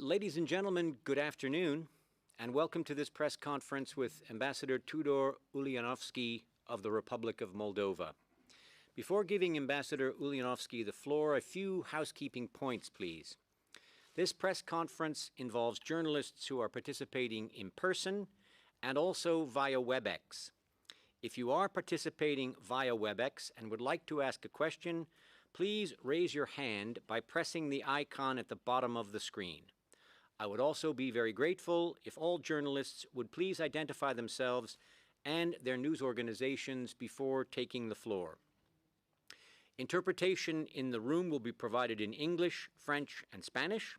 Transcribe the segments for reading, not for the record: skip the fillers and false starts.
Ladies and gentlemen, good afternoon, and welcome to this press conference with Ambassador Tudor Ulianovschi of the Republic of Moldova. Before giving Ambassador Ulianovschi the floor, a few housekeeping points, please. This press conference involves journalists who are participating in person and also via WebEx. If you are participating via WebEx and would like to ask a question, please raise your hand by pressing the icon at the bottom of the screen. I would also be very grateful if all journalists would please identify themselves and their news organizations before taking the floor. Interpretation in the room will be provided in English, French, and Spanish.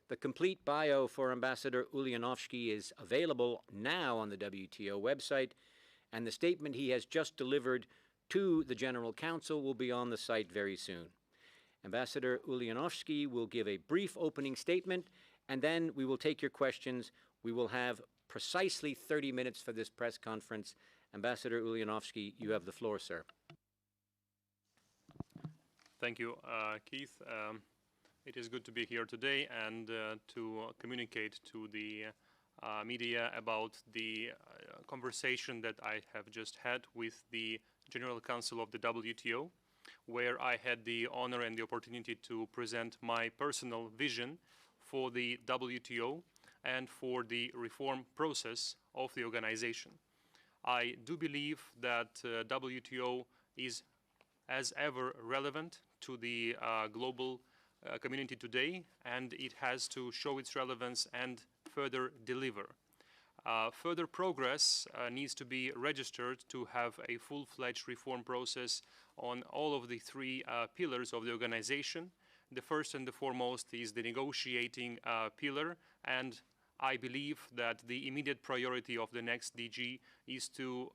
The complete bio for Ambassador Ulianovschi is available now on the WTO website, and the statement he has just delivered to the General Counsel will be on the site very soon. Ambassador Ulianovschi will give a brief opening statement, and then we will take your questions. We will have precisely 30 minutes for this press conference. Ambassador Ulianovschi, you have the floor, sir. Thank you, Keith. It is good to be here today and to communicate to the media about the conversation that I have just had with the General Counsel of the WTO, where I had the honor and the opportunity to present my personal vision for the WTO and for the reform process of the organization. I do believe that WTO is as ever relevant to the global community today, and it has to show its relevance and further deliver. Further progress needs to be registered to have a full-fledged reform process on all of the three pillars of the organization. The first and the foremost is the negotiating pillar, and I believe that the immediate priority of the next DG is to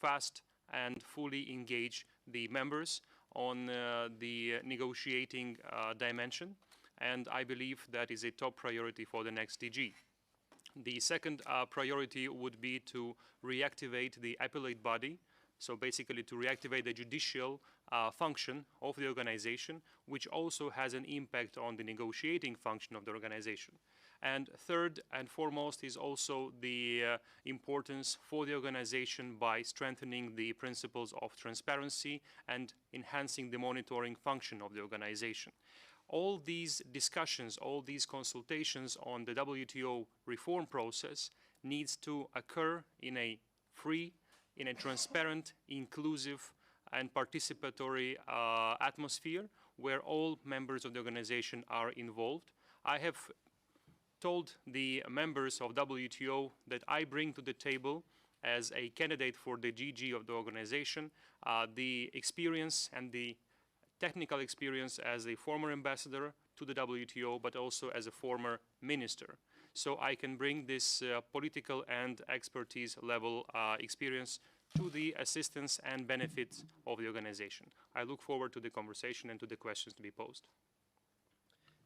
fast and fully engage the members on the negotiating dimension, and I believe that is a top priority for the next DG. The second priority would be to reactivate the appellate body, so basically to reactivate the judicial function of the organization, which also has an impact on the negotiating function of the organization. And third and foremost is also the importance for the organization by strengthening the principles of transparency and enhancing the monitoring function of the organization. All these discussions, all these consultations on the WTO reform process needs to occur in a free, in a transparent, inclusive, and participatory atmosphere where all members of the organization are involved. I have told the members of WTO that I bring to the table as a candidate for the DG of the organization the experience and the technical experience as a former ambassador to the WTO, but also as a former minister. So I can bring this political and expertise level experience to the assistance and benefits of the organization. I look forward to the conversation and to the questions to be posed.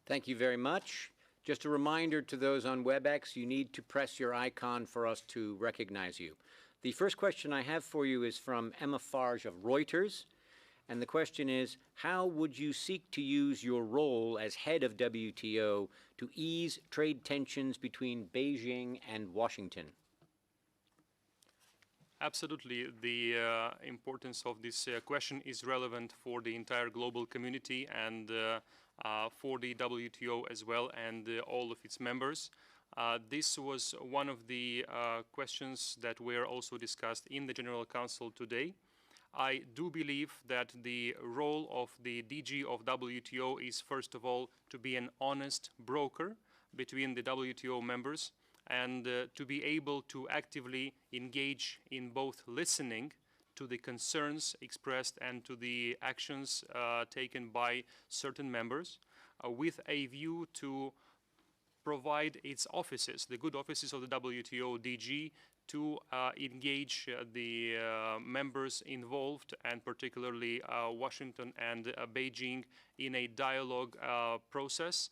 Thank you very much. Just a reminder to those on WebEx, you need to press your icon for us to recognize you. The first question I have for you is from Emma Farge of Reuters. And the question is, how would you seek to use your role as head of WTO to ease trade tensions between Beijing and Washington? Absolutely. The importance of this question is relevant for the entire global community and for the WTO as well and all of its members. This was one of the questions that were also discussed in the General Council today. I do believe that the role of the DG of WTO is, first of all, to be an honest broker between the WTO members and to be able to actively engage in both listening to the concerns expressed and to the actions taken by certain members with a view to provide its offices, the good offices of the WTO DG, to engage the members involved, and particularly Washington and Beijing, in a dialogue process,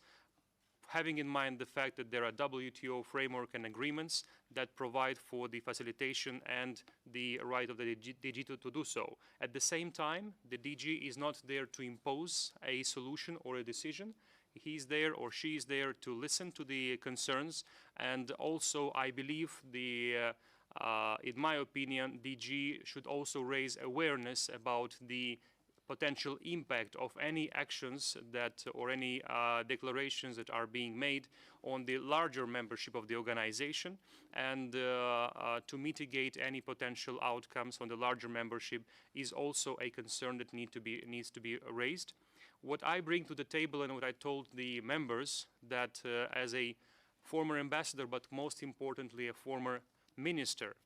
having in mind the fact that there are WTO framework and agreements that provide for the facilitation and the right of the DG to do so. At the same time, the DG is not there to impose a solution or a decision. He's there or she is there to listen to the concerns, and also I believe in my opinion, DG should also raise awareness about the potential impact of any actions that or any declarations that are being made on the larger membership of the organization, and to mitigate any potential outcomes on the larger membership is also a concern that needs to be raised. What I bring to the table and what I told the members, that as a former ambassador, but most importantly a former minister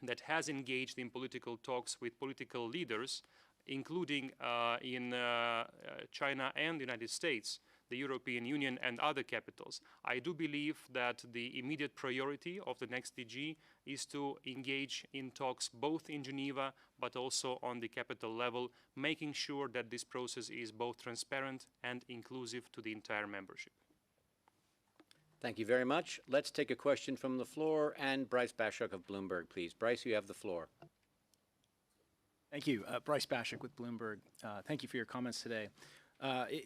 that has engaged in political talks with political leaders, including in China and the United States, the European Union and other capitals, I do believe that the immediate priority of the next DG is to engage in talks both in Geneva but also on the capital level, making sure that this process is both transparent and inclusive to the entire membership. Thank you very much. Let's take a question from the floor, and Bryce Bashuk of Bloomberg, please. Bryce, you have the floor. Thank you. Bryce Bashuk with Bloomberg. Thank you for your comments today.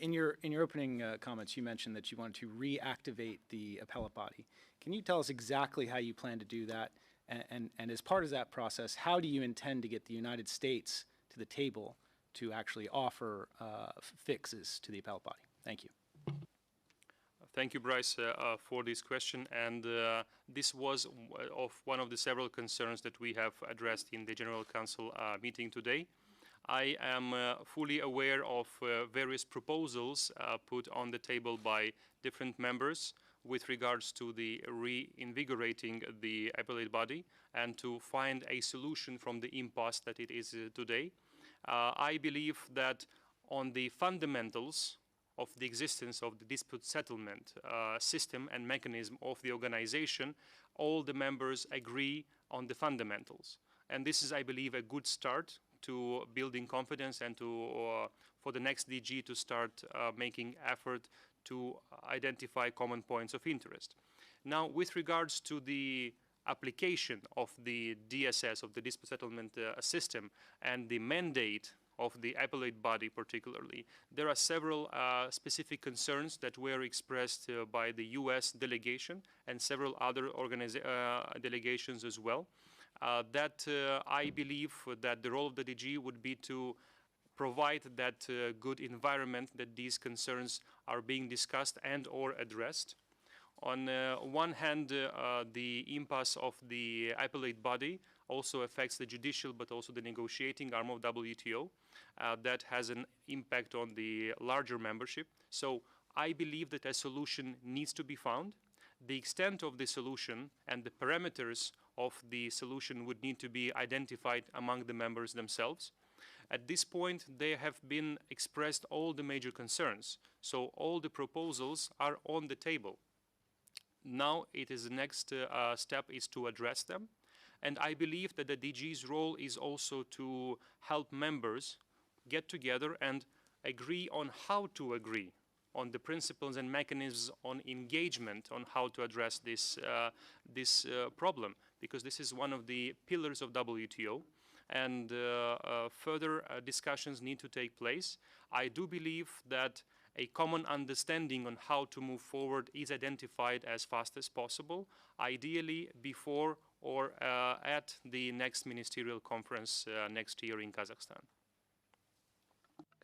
In your opening comments, you mentioned that you wanted to reactivate the appellate body. Can you tell us exactly how you plan to do that? And as part of that process, how do you intend to get the United States to the table to actually offer fixes to the appellate body? Thank you. Thank you, Bryce, for this question. And this was one of the several concerns that we have addressed in the General Council meeting today. I am fully aware of various proposals put on the table by different members with regards to the reinvigorating the appellate body and to find a solution from the impasse that it is today. I believe that on the fundamentals of the existence of the dispute settlement system and mechanism of the organization, all the members agree on the fundamentals. And this is, I believe, a good start to building confidence and to for the next DG to start making effort to identify common points of interest. Now, with regards to the application of the DSS, of the dispute settlement system, and the mandate of the appellate body particularly, there are several specific concerns that were expressed by the US delegation and several other delegations as well. I believe that the role of the DG would be to provide that good environment that these concerns are being discussed and or addressed. On one hand, the impasse of the appellate body also affects the judicial but also the negotiating arm of WTO. That has an impact on the larger membership. So I believe that a solution needs to be found. The extent of the solution and the parameters of the solution would need to be identified among the members themselves. At this point, there have been expressed all the major concerns. So all the proposals are on the table. Now it is the next step is to address them. And I believe that the DG's role is also to help members get together and agree on how to agree on the principles and mechanisms on engagement on how to address this problem, because this is one of the pillars of WTO, and further discussions need to take place. I do believe that a common understanding on how to move forward is identified as fast as possible, ideally before or at the next ministerial conference next year in Kazakhstan.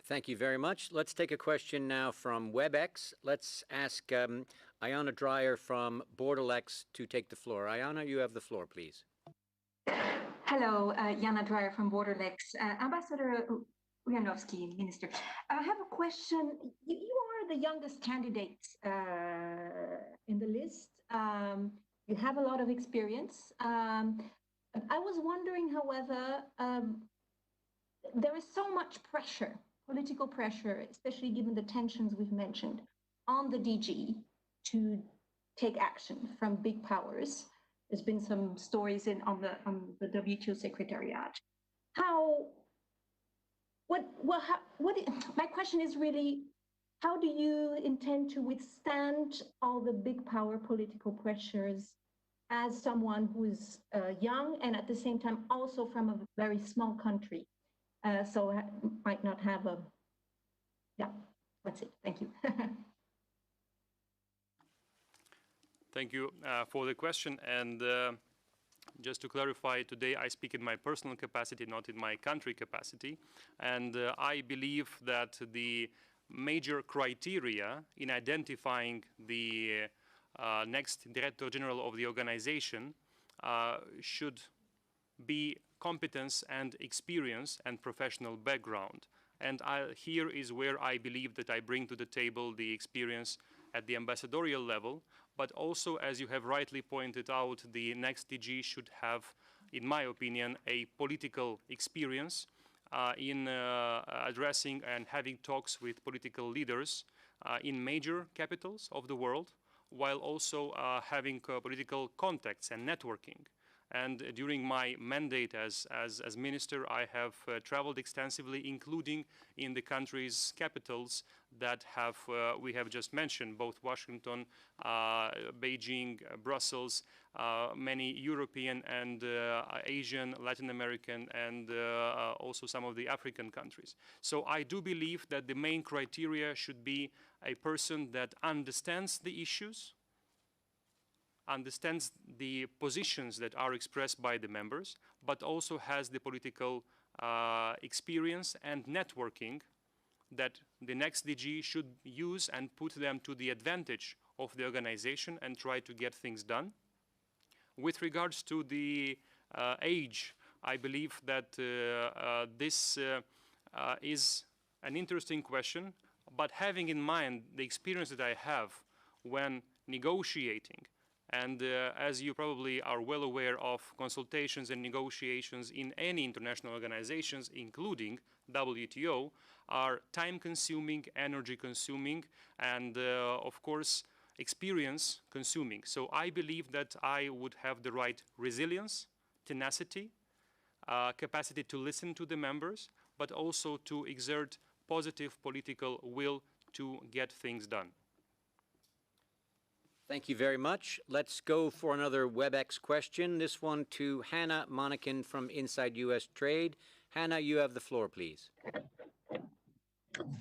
Thank you very much. Let's take a question now from WebEx. Let's ask Ayana Dreyer from Borderlex to take the floor. Ayana, you have the floor, please. Hello, Jana Dreyer from Borderlex. Ambassador Ulianovschi, Minister. I have a question. You are the youngest candidate in the list. You have a lot of experience. I was wondering, however, there is so much pressure, political pressure, especially given the tensions we've mentioned, on the DG to take action from big powers. There's been some stories on the WTO Secretariat. My question is really, how do you intend to withstand all the big power political pressures as someone who's young and at the same time also from a very small country. So might not have a, yeah, that's it. Thank you. Thank you for the question. And just to clarify, today I speak in my personal capacity, not in my country capacity. And I believe that the major criteria in identifying the next Director-General of the organization should be competence and experience and professional background. And here is where I believe that I bring to the table the experience at the ambassadorial level, but also, as you have rightly pointed out, the next DG should have, in my opinion, a political experience in addressing and having talks with political leaders in major capitals of the world, while also having political contacts and networking. And during my mandate as minister, I have traveled extensively, including in the countries' capitals that we have just mentioned, both Washington, Beijing, Brussels, many European and Asian, Latin American, and also some of the African countries. So I do believe that the main criteria should be a person that understands the issues, understands the positions that are expressed by the members, but also has the political experience and networking that the next DG should use and put them to the advantage of the organization and try to get things done. With regards to the age, I believe that this is an interesting question, but having in mind the experience that I have when negotiating, and as you probably are well aware of, consultations and negotiations in any international organizations, including WTO, are time-consuming, energy-consuming, and of course, experience-consuming. So I believe that I would have the right resilience, tenacity, capacity to listen to the members, but also to exert positive political will to get things done. Thank you very much. Let's go for another WebEx question. This one to Hannah Monacan from Inside U.S. Trade. Hannah, you have the floor, please.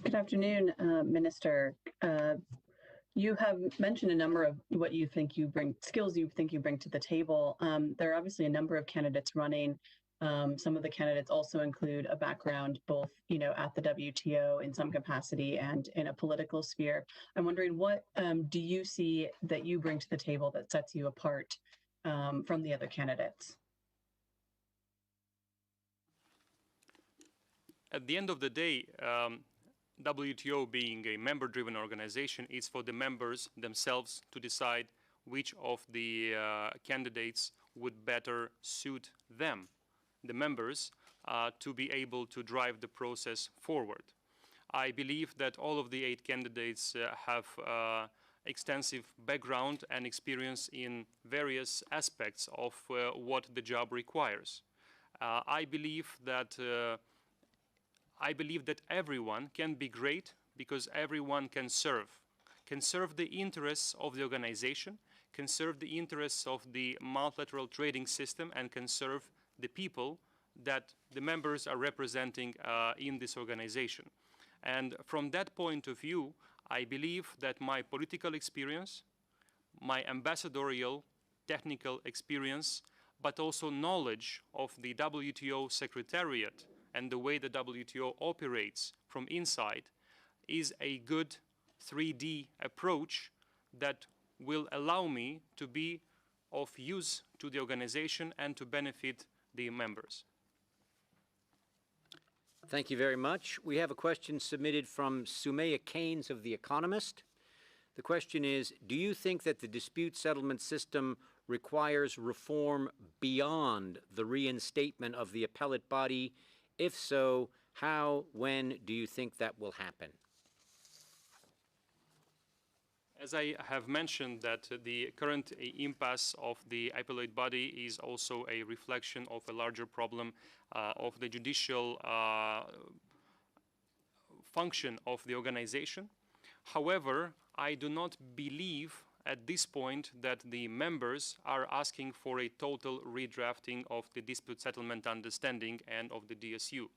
Good afternoon, Minister. You have mentioned a number of what you think you bring, skills you think you bring to the table. There are obviously a number of candidates running. Some of the candidates also include a background both, at the WTO in some capacity and in a political sphere. I'm wondering, what do you see that you bring to the table that sets you apart from the other candidates? At the end of the day, WTO being a member-driven organization, is for the members themselves to decide which of the candidates would better suit them, the members, to be able to drive the process forward. I believe that all of the 8 candidates have extensive background and experience in various aspects of what the job requires. I believe that everyone can be great because everyone can serve the interests of the organization, can serve the interests of the multilateral trading system, and can serve the people that the members are representing in this organization. And from that point of view, I believe that my political experience, my ambassadorial technical experience, but also knowledge of the WTO Secretariat and the way the WTO operates from inside is a good 3D approach that will allow me to be of use to the organization and to benefit the members. Thank you very much. We have a question submitted from Sumaya Keynes of The Economist. The question is, do you think that the dispute settlement system requires reform beyond the reinstatement of the appellate body? If so, how, when do you think that will happen? As I have mentioned, that the current impasse of the appellate body is also a reflection of a larger problem of the judicial function of the organization. However, I do not believe at this point that the members are asking for a total redrafting of the dispute settlement understanding and of the DSU.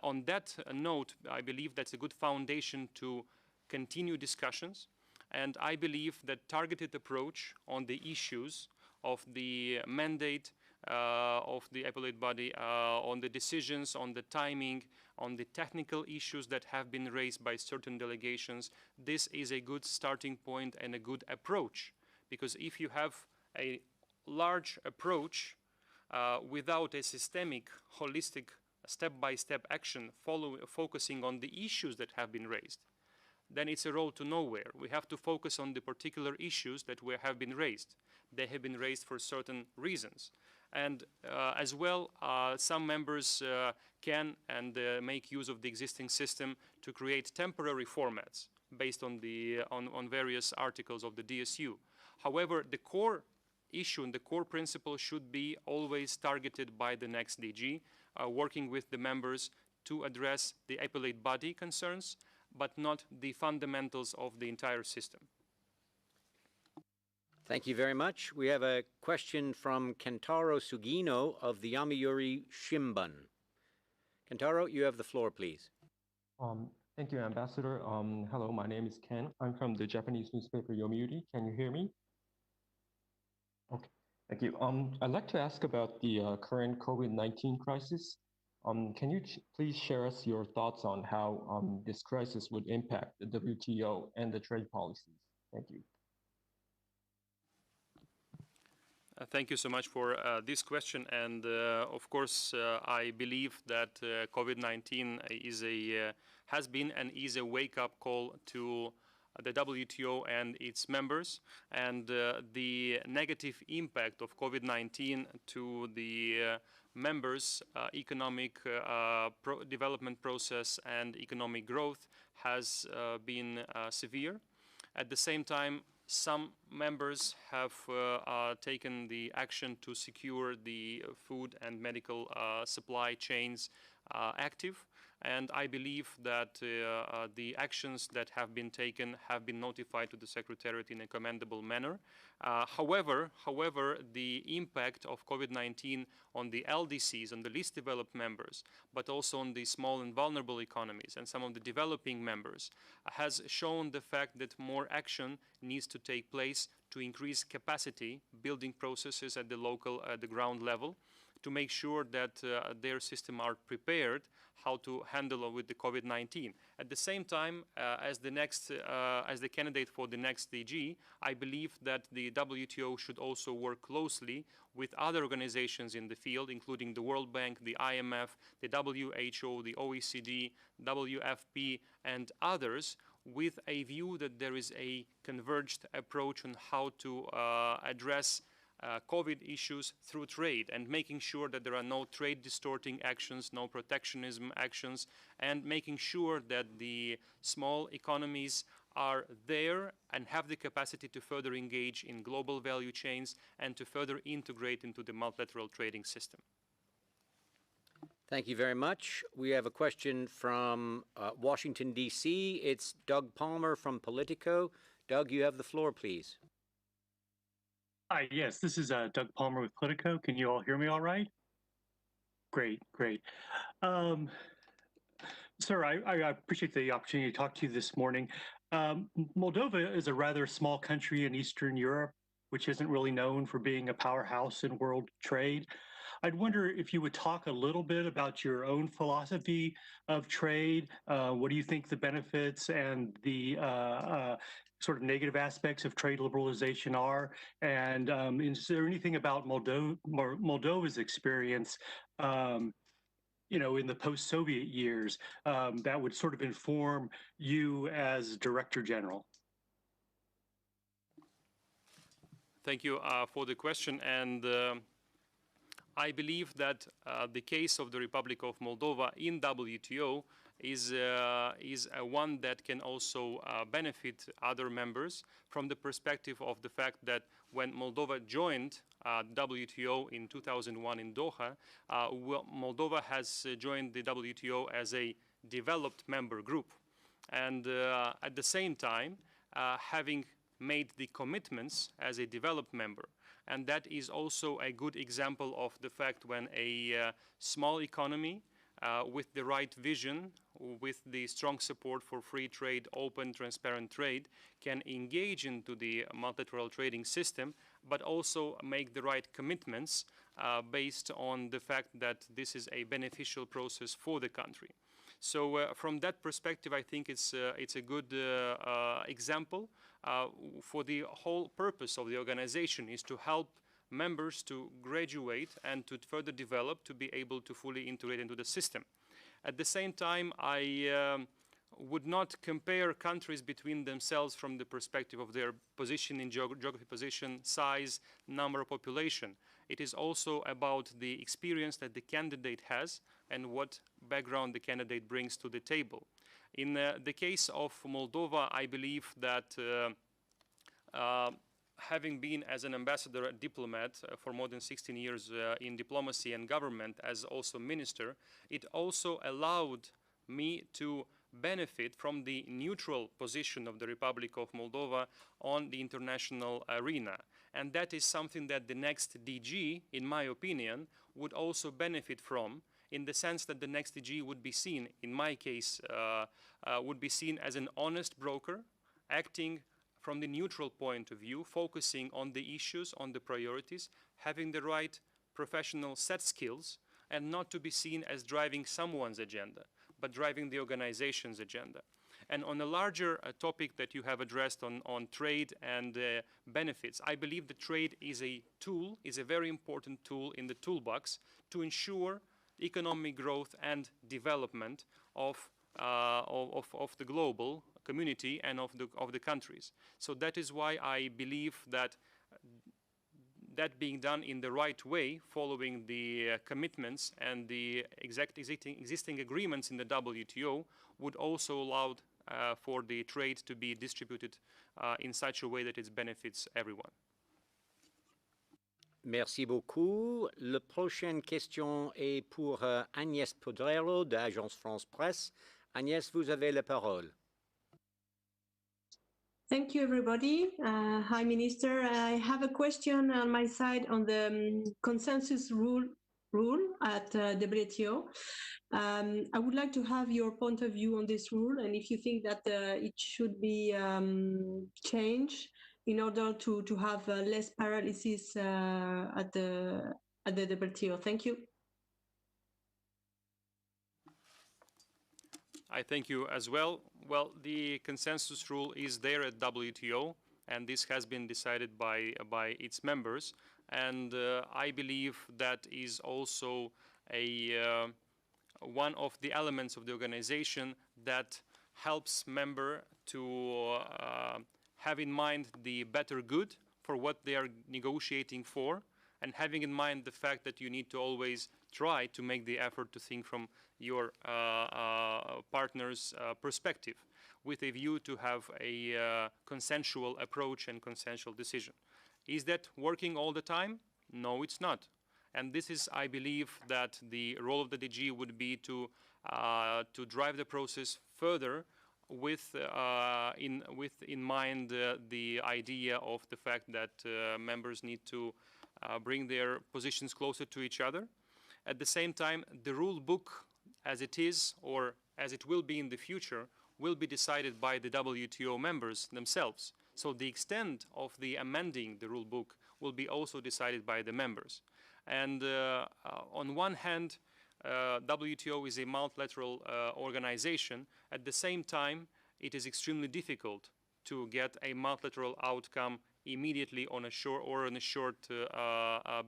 On that note, I believe that's a good foundation to continue discussions, and I believe that targeted approach on the issues of the mandate of the appellate body, on the decisions, on the timing, on the technical issues that have been raised by certain delegations, this is a good starting point and a good approach. Because if you have a large approach without a systemic, holistic, step-by-step action focusing on the issues that have been raised, then it's a road to nowhere. We have to focus on the particular issues that have been raised. They have been raised for certain reasons. And as well, some members can and make use of the existing system to create temporary formats based on various articles of the DSU. However, the core issue and the core principle should be always targeted by the next DG, working with the members to address the appellate body concerns, but not the fundamentals of the entire system. Thank you very much. We have a question from Kentaro Sugino of the Yomiuri Shimbun. Kentaro, you have the floor, please. Thank you, Ambassador. Hello, my name is Ken. I'm from the Japanese newspaper Yomiuri. Can you hear me? Okay, thank you. I'd like to ask about the current COVID-19 crisis. Can you please share us your thoughts on how this crisis would impact the WTO and the trade policies? Thank you. Thank you so much for this question. And of course, I believe that COVID-19 has been and is a wake-up call to the WTO and its members, and the negative impact of COVID-19 to the members' economic development process and economic growth has been severe. At the same time, some members have taken the action to secure the food and medical supply chains active. And I believe that the actions that have been taken have been notified to the Secretariat in a commendable manner. However, the impact of COVID-19 on the LDCs, on the least developed members, but also on the small and vulnerable economies and some of the developing members, has shown the fact that more action needs to take place to increase capacity building processes at the local, at the ground level, to make sure that their system are prepared how to handle with the COVID-19. At the same time, as the candidate for the next DG, I believe that the WTO should also work closely with other organizations in the field, including the World Bank, the IMF, the WHO, the OECD, WFP, and others, with a view that there is a converged approach on how to address COVID issues through trade, and making sure that there are no trade distorting actions, no protectionism actions, and making sure that the small economies are there and have the capacity to further engage in global value chains and to further integrate into the multilateral trading system. Thank you very much. We have a question from Washington, D.C. It's Doug Palmer from Politico. Doug, you have the floor, please. Hi, yes, this is Doug Palmer with Politico. Can you all hear me all right? Great, great. Sir, I appreciate the opportunity to talk to you this morning. Moldova is a rather small country in Eastern Europe, which isn't really known for being a powerhouse in world trade. I'd wonder if you would talk a little bit about your own philosophy of trade. What do you think the benefits and the sort of negative aspects of trade liberalization are? And is there anything about Moldova's experience, you know, in the post-Soviet years that would sort of inform you as Director General? Thank you for the question. And I believe that the case of the Republic of Moldova in WTO is one that can also benefit other members from the perspective of the fact that when Moldova joined WTO in 2001 in Doha, Moldova has joined the WTO as a developed member group. And at the same time, having made the commitments as a developed member. And that is also a good example of the fact when a small economy with the right vision, with the strong support for free trade, open, transparent trade, can engage into the multilateral trading system, but also make the right commitments based on the fact that this is a beneficial process for the country. So from that perspective, I think it's a good example for the whole purpose of the organization is to help members to graduate and to further develop to be able to fully integrate into the system. At the same time, I would not compare countries between themselves from the perspective of their position in geography, position, size, number of population. It is also about the experience that the candidate has and what background the candidate brings to the table. In the case of Moldova, I believe that having been as an ambassador, a diplomat for more than 16 years in diplomacy and government as also minister, it also allowed me to benefit from the neutral position of the Republic of Moldova on the international arena. And that is something that the next DG, in my opinion, would also benefit from, in the sense that the next DG would be seen, in my case, would be seen as an honest broker, acting from the neutral point of view, focusing on the issues, on the priorities, having the right professional set skills, and not to be seen as driving someone's agenda, but driving the organization's agenda. And on a larger topic that you have addressed on trade and benefits, I believe that trade is a tool, is a very important tool in the toolbox to ensure economic growth and development of the global community and of the countries. So that is why I believe that that being done in the right way, following the commitments and the existing agreements in the WTO, would also allow for the trade to be distributed in such a way that it benefits everyone. Merci beaucoup. La prochaine question est pour Agnès Podrero de Agence France Presse. Agnès, vous avez la parole. Thank you, everybody. Hi, Minister. I have a question on my side on the consensus rule at WTO. I would like to have your point of view on this rule, and if you think that it should be changed in order to have less paralysis at the WTO. Thank you. I thank you as well. Well, the consensus rule is there at WTO, and this has been decided by its members. And I believe that is also one of the elements of the organization that helps member to have in mind the better good for what they are negotiating for, and having in mind the fact that you need to always try to make the effort to think from your partner's perspective, with a view to have a consensual approach and consensual decision. Is that working all the time? No, it's not. And this is, I believe, that the role of the DG would be to drive the process further with in mind the idea of the fact that members need to bring their positions closer to each other. At the same time, the rule book as it is, or as it will be in the future, will be decided by the WTO members themselves. So the extent of the amending the rule book will be also decided by the members. And on one hand, WTO is a multilateral organization. At the same time, it is extremely difficult to get a multilateral outcome immediately on a short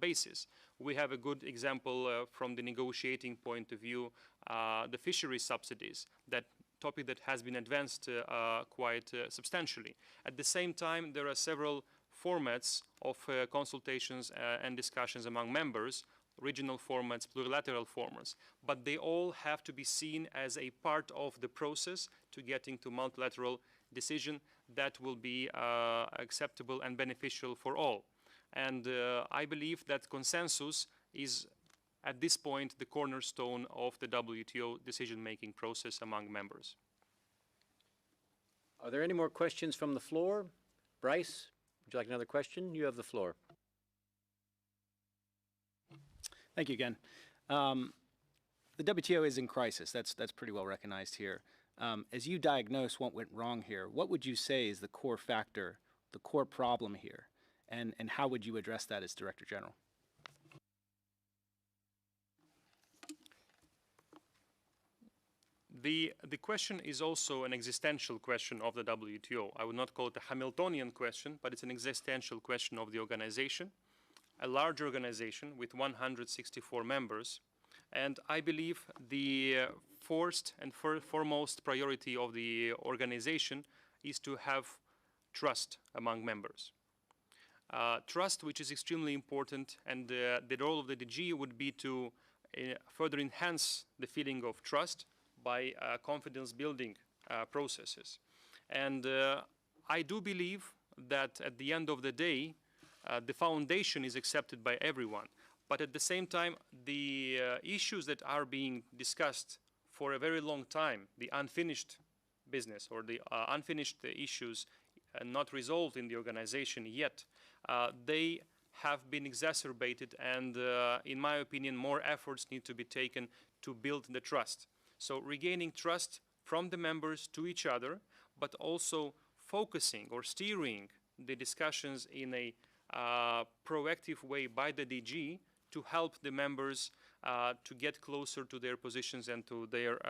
basis. We have a good example from the negotiating point of view, the fisheries subsidies, that topic that has been advanced quite substantially. At the same time, there are several formats of consultations and discussions among members, regional formats, plurilateral formats, but they all have to be seen as a part of the process to getting to multilateral decision that will be acceptable and beneficial for all. And I believe that consensus is, at this point, the cornerstone of the WTO decision-making process among members. Are there any more questions from the floor? Bryce, would you like another question? You have the floor. Thank you again. The WTO is in crisis. That's pretty well recognized here. As you diagnose what went wrong here, what would you say is the core factor, the core problem here, and how would you address that as Director General? The question is also an existential question of the WTO. I would not call it a Hamiltonian question, but it's an existential question of the organization, a large organization with 164 members. And I believe the first and foremost priority of the organization is to have trust among members. Trust, which is extremely important, and the role of the DG would be to further enhance the feeling of trust by confidence building processes. And I do believe that at the end of the day, the foundation is accepted by everyone. But at the same time, the issues that are being discussed for a very long time, the unfinished business or the unfinished issues not resolved in the organization yet, they have been exacerbated, and in my opinion, more efforts need to be taken to build the trust. So regaining trust from the members to each other, but also focusing or steering the discussions in a proactive way by the DG to help the members to get closer to their positions and to their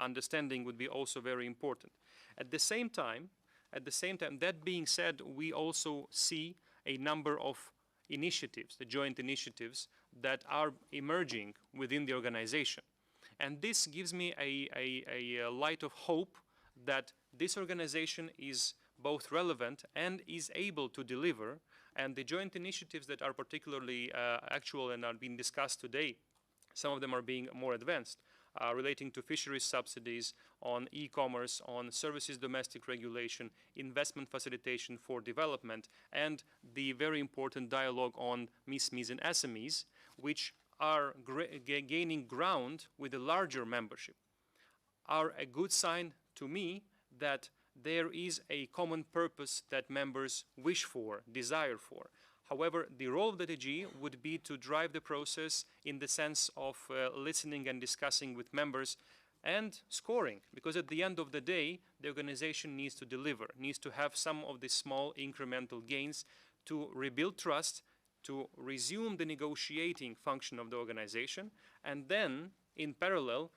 understanding would be also very important. At the same time, that being said, we also see a number of initiatives, the joint initiatives that are emerging within the organization. And this gives me a light of hope that this organization is both relevant and is able to deliver. And the joint initiatives that are particularly actual and are being discussed today, some of them are being more advanced, relating to fisheries subsidies, on e-commerce, on services domestic regulation, investment facilitation for development, and the very important dialogue on MISMEs and SMEs, which are gaining ground with a larger membership, are a good sign to me that there is a common purpose that members wish for, desire for. However, the role of the DG would be to drive the process in the sense of listening and discussing with members and scoring, because at the end of the day, the organization needs to deliver, needs to have some of the small incremental gains to rebuild trust, to resume the negotiating function of the organization, and then, in parallel,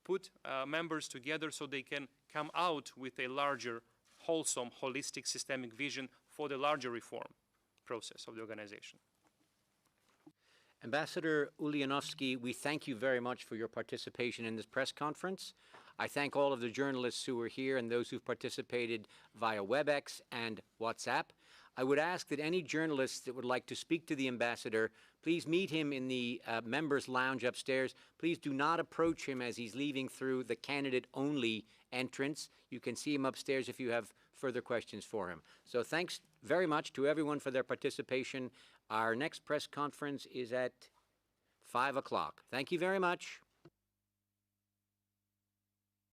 put members together so they can come out with a larger, wholesome, holistic, systemic vision for the larger reform process of the organization. Ambassador Ulianovschi, we thank you very much for your participation in this press conference. I thank all of the journalists who were here and those who've participated via WebEx and WhatsApp. I would ask that any journalists that would like to speak to the ambassador, please meet him in the members' lounge upstairs. Please do not approach him as he's leaving through the candidate-only entrance. You can see him upstairs if you have further questions for him. So thanks very much to everyone for their participation. Our next press conference is at 5 o'clock. Thank you very much.